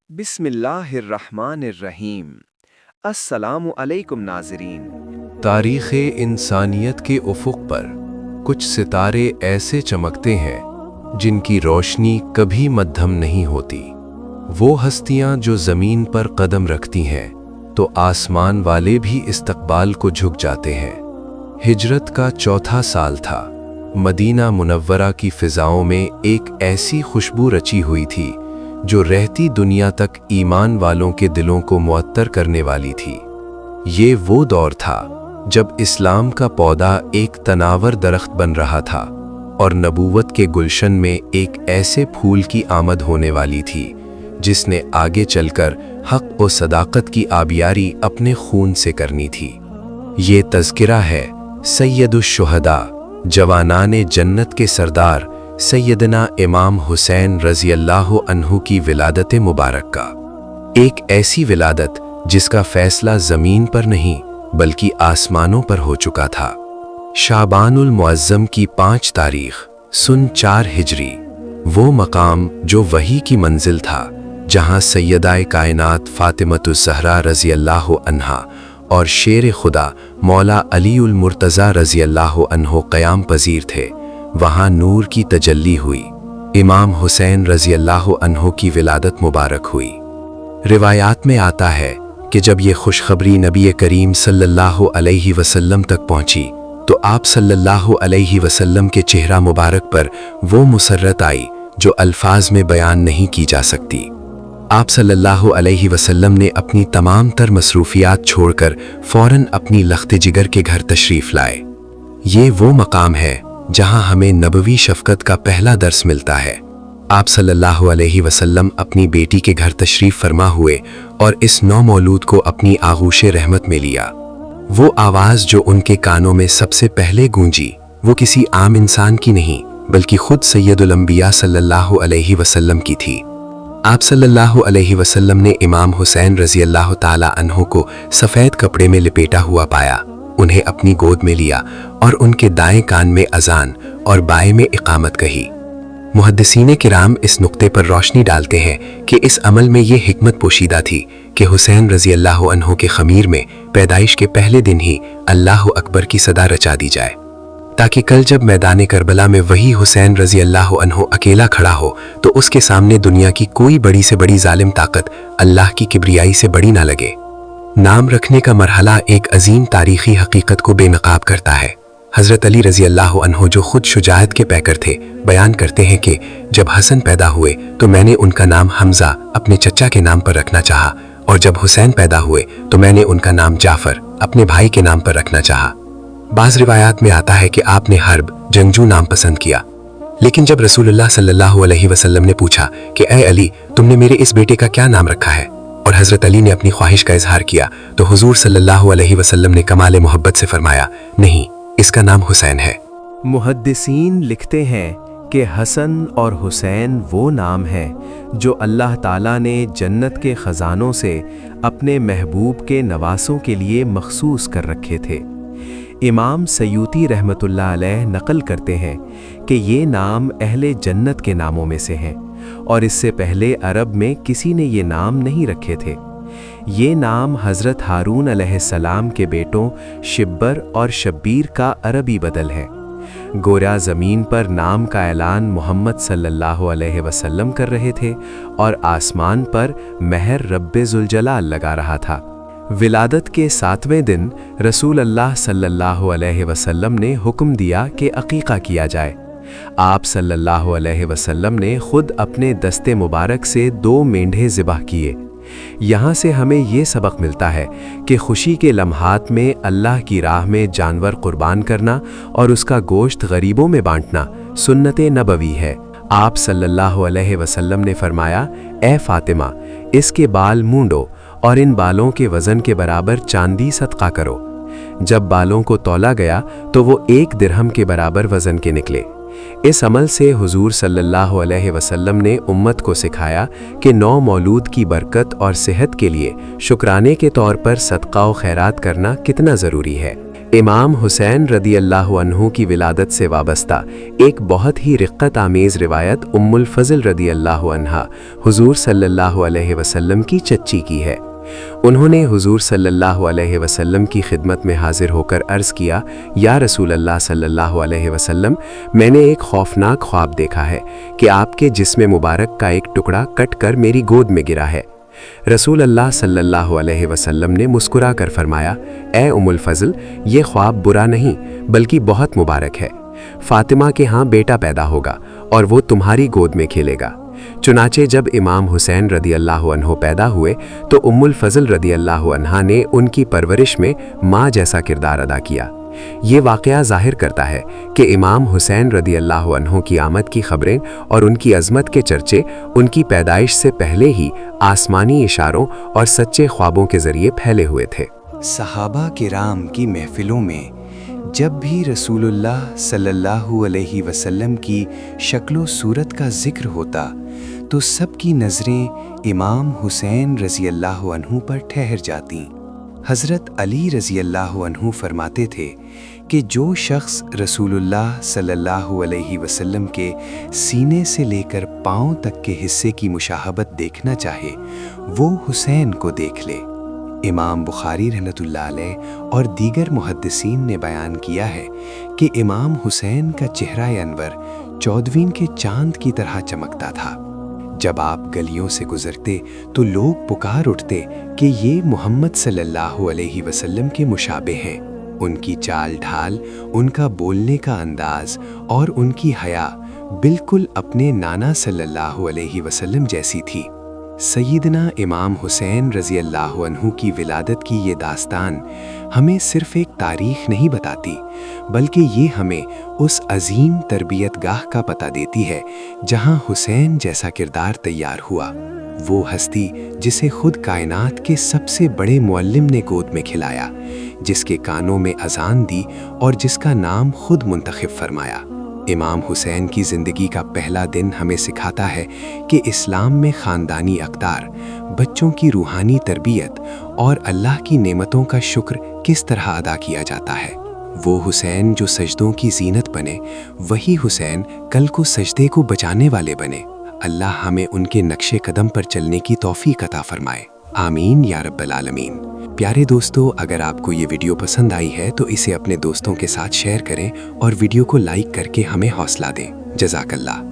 बिस्मिल्लाहिर्रहमानिर्रहीम। अस्सलामु अलैकुम नाज़रीन। तारीख़ इंसानियत के उफ़ुक़ पर कुछ सितारे ऐसे चमकते हैं जिनकी रोशनी कभी मद्धम नहीं होती। वो हस्तियाँ जो ज़मीन पर कदम रखती हैं तो आसमान वाले भी इस्तक़बाल को झुक जाते हैं। हिजरत का चौथा साल था। मदीना मुनव्वरा की फ़िज़ाओं में एक ऐसी खुशबू रची हुई थी जो रहती दुनिया तक ईमान वालों के दिलों को मुअत्तर करने वाली थी। ये वो दौर था जब इस्लाम का पौधा एक तनावर दरख्त बन रहा था और नबूवत के गुलशन में एक ऐसे फूल की आमद होने वाली थी जिसने आगे चलकर हक़ और सदाकत की आबियारी अपने खून से करनी थी। ये तज़किरा है सैयदुश-शुहदा, जवानाने जन्नत के सरदार सैयदना इमाम हुसैन रज़ियल्लाहु अन्हु की विलादत मुबारक का। एक ऐसी विलादत जिसका फैसला ज़मीन पर नहीं बल्कि आसमानों पर हो चुका था। शाबानुल मुअज़्ज़म की 5 तारीख़ सन 4 हिजरी, वो मकाम जो वही की मंजिल था जहाँ सैयदाए कायनात फ़ातिमतुज़ ज़हरा रज़ियल्लाहु अन्हा और शेर खुदा मौला अलीउल मुर्तज़ा रज़ियल्लाहु अन्हु क़याम पज़ीर थे। वहाँ नूर की तजल्ली हुई। इमाम हुसैन रज़ियल्लाहु अन्हु की विलादत मुबारक हुई। रिवायात में आता है कि जब ये खुशखबरी नबी करीम सल्लल्लाहु अलैहि वसल्लम तक पहुँची तो आप सल्लल्लाहु अलैहि वसल्लम के चेहरा मुबारक पर वो मुसर्रत आई जो अल्फाज में बयान नहीं की जा सकती। आप सल्लल्लाहु अलैहि वसल्लम ने अपनी तमाम तर मसरूफियात छोड़कर फ़ौरन अपनी लख्त जिगर के घर तशरीफ़ लाए। ये वो मकाम है जहां हमें नबवी शफ़क़त का पहला दर्स मिलता है। आप सल्लल्लाहु अलैहि वसल्लम अपनी बेटी के घर तशरीफ़ फरमा हुए और इस नौ मौलूद को अपनी आगूश रहमत में लिया। वो आवाज़ जो उनके कानों में सबसे पहले गूंजी वो किसी आम इंसान की नहीं बल्कि खुद सैयदुल अंबिया सल्लल्लाहु अलैहि वसल्लम की थी। आप सल्लल्लाहु अलैहि वसल्लम ने इमाम हुसैन रज़ियल्लाहु ताला अन्हु को सफ़ेद कपड़े में लपेटा हुआ पाया, उन्हें अपनी गोद में लिया और उनके दाएं कान में अजान और बाएं में इकामत कही। मुहद्दिसीने किराम इस नुक्ते पर रोशनी डालते हैं कि इस अमल में ये हिकमत पोशीदा थी कि हुसैन रज़ियल्लाहु अन्हु के ख़मीर में पैदाइश के पहले दिन ही अल्लाह अकबर की सदा रचा दी जाए, ताकि कल जब मैदान करबला में वही हुसैन रज़ियल्लाहु अन्हु अकेला खड़ा हो तो उसके सामने दुनिया की कोई बड़ी से बड़ी जालिम ताकत अल्लाह की किब्रियाई से बड़ी ना लगे। नाम रखने का मरहला एक अजीम तारीख़ी हकीकत को बेनकाब करता है। हज़रत अली रज़ियल्लाहु अन्हु जो खुद शुजाअत के पैकर थे, बयान करते हैं कि जब हसन पैदा हुए तो मैंने उनका नाम हमज़ा अपने चचा के नाम पर रखना चाहा और जब हुसैन पैदा हुए तो मैंने उनका नाम जाफ़र अपने भाई के नाम पर रखना चाहा। बाज़ रिवायात में आता है कि आपने हर्ब जंगजू नाम पसंद किया, लेकिन जब रसूलुल्लाह सल्लल्लाहु अलैहि वसल्लम ने पूछा कि ऐ अली, तुमने मेरे इस बेटे का क्या नाम रखा है, और हज़रत अली ने अपनी ख्वाहिश का इजहार किया तो हुजूर सल्लल्लाहु अलैहि वसल्लम ने कमाल मोहब्बत से फरमाया, नहीं, इसका नाम हुसैन है। मुहद्दिसीन लिखते हैं कि हसन और हुसैन वो नाम हैं जो अल्लाह ताला ने जन्नत के ख़ज़ानों से अपने महबूब के नवासों के लिए मखसूस कर रखे थे। इमाम सयूती रहमतुल्लाह अलैह नक़ल करते हैं कि ये नाम अहले जन्नत के नामों में से हैं और इससे पहले अरब में किसी ने ये नाम नहीं रखे थे। ये नाम हज़रत हारून अलैहिस्सलाम के बेटों शिब्बर और शब्बीर का अरबी बदल है। गोया ज़मीन पर नाम का ऐलान मोहम्मद सल्लल्लाहु अलैहि वसल्लम कर रहे थे और आसमान पर महर रब्बे ज़ुलजलाल लगा रहा था। विलादत के 7वें दिन रसूल अल्लाह सल्लल्लाहु अलैहि वसल्लम ने हुक्म दिया कि अक़ीक़ा किया जाए। आप सल्लल्लाहु अलैहि वसल्लम ने खुद अपने दस्ते मुबारक से 2 मेंढे ज़िबह किए। यहाँ से हमें ये सबक मिलता है कि खुशी के लम्हात में अल्लाह की राह में जानवर कुर्बान करना और उसका गोश्त गरीबों में बांटना सुन्नत नबवी है। आप सल्लल्लाहु अलैहि वसल्लम ने फरमाया, ए फ़ातिमा, इसके बाल मूंडो और इन बालों के वज़न के बराबर चांदी सदका करो। जब बालों को तौला गया तो वो 1 दिरहम के बराबर वज़न के निकले। इस अमल से हुजूर सल्लल्लाहु अलैहि वसल्लम ने उम्मत को सिखाया कि 9 मौलूद की बरकत और सेहत के लिए शुक्राने के तौर पर सदका व खैरात करना कितना ज़रूरी है। امام حسین رضی اللہ عنہ کی ولادت سے وابستہ ایک بہت ہی رقت آمیز روایت ام الفضل رضی اللہ عنہا حضور صلی اللہ علیہ وسلم کی چچی کی ہے۔ انہوں نے حضور صلی اللہ علیہ وسلم کی خدمت میں حاضر ہو کر عرض کیا، یا رسول اللہ صلی اللہ علیہ وسلم، میں نے ایک خوفناک خواب دیکھا ہے کہ آپ کے جسم مبارک کا ایک ٹکڑا کٹ کر میری گود میں گرا ہے۔ رسول اللہ صلی اللہ علیہ وسلم نے مسکرا کر فرمایا، اے ام الفضل، یہ خواب برا نہیں بلکہ بہت مبارک ہے۔ فاطمہ کے ہاں بیٹا پیدا ہوگا اور وہ تمہاری گود میں کھیلے گا۔ چنانچہ جب امام حسین رضی اللہ عنہ پیدا ہوئے تو ام الفضل رضی اللہ عنہا نے ان کی پرورش میں ماں جیسا کردار ادا کیا۔ یہ واقعہ ظاہر کرتا ہے کہ امام حسین رضی اللہ عنہ کی آمد کی خبریں اور ان کی عظمت کے چرچے ان کی پیدائش سے پہلے ہی آسمانی اشاروں اور سچے خوابوں کے ذریعے پھیلے ہوئے تھے۔ صحابہ کرام کی محفلوں میں جب بھی رسول اللہ صلی اللہ علیہ وسلم کی شکل و صورت کا ذکر ہوتا تو سب کی نظریں امام حسین رضی اللہ عنہ پر ٹھہر جاتیں۔ حضرت علی رضی اللہ عنہ فرماتے تھے کہ جو شخص رسول اللہ صلی اللہ علیہ وسلم کے سینے سے لے کر پاؤں تک کے حصے کی مشاہبت دیکھنا چاہے وہ حسین کو دیکھ لے۔ امام بخاری رحمۃ اللہ علیہ اور دیگر محدثین نے بیان کیا ہے کہ امام حسین کا چہرہ انور 14ویں کے چاند کی طرح چمکتا تھا۔ جب آپ گلیوں سے گزرتے تو لوگ پکار اٹھتے کہ یہ محمد صلی اللہ علیہ وسلم کے مشابہ ہیں۔ ان کی چال ڈھال، ان کا بولنے کا انداز اور ان کی حیا بالکل اپنے نانا صلی اللہ علیہ وسلم جیسی تھی۔ سیدنا امام حسین رضی اللہ عنہ کی ولادت کی یہ داستان ہمیں صرف ایک تاریخ نہیں بتاتی بلکہ یہ ہمیں اس عظیم تربیت گاہ کا پتہ دیتی ہے جہاں حسین جیسا کردار تیار ہوا، وہ ہستی جسے خود کائنات کے سب سے بڑے معلم نے گود میں کھلایا، جس کے کانوں میں اذان دی اور جس کا نام خود منتخب فرمایا۔ امام حسین کی زندگی کا پہلا دن ہمیں سکھاتا ہے کہ اسلام میں خاندانی اقدار، بچوں کی روحانی تربیت اور اللہ کی نعمتوں کا شکر کس طرح ادا کیا جاتا ہے۔ وہ حسین جو سجدوں کی زینت بنے، وہی حسین کل کو سجدے کو بچانے والے بنے۔ اللہ ہمیں ان کے نقش قدم پر چلنے کی توفیق عطا فرمائے، آمین یا رب العالمین۔ پیارے دوستو، اگر آپ کو یہ ویڈیو پسند آئی ہے تو اسے اپنے دوستوں کے ساتھ شیئر کریں اور ویڈیو کو لائک کر کے ہمیں حوصلہ دیں۔ جزاک اللہ۔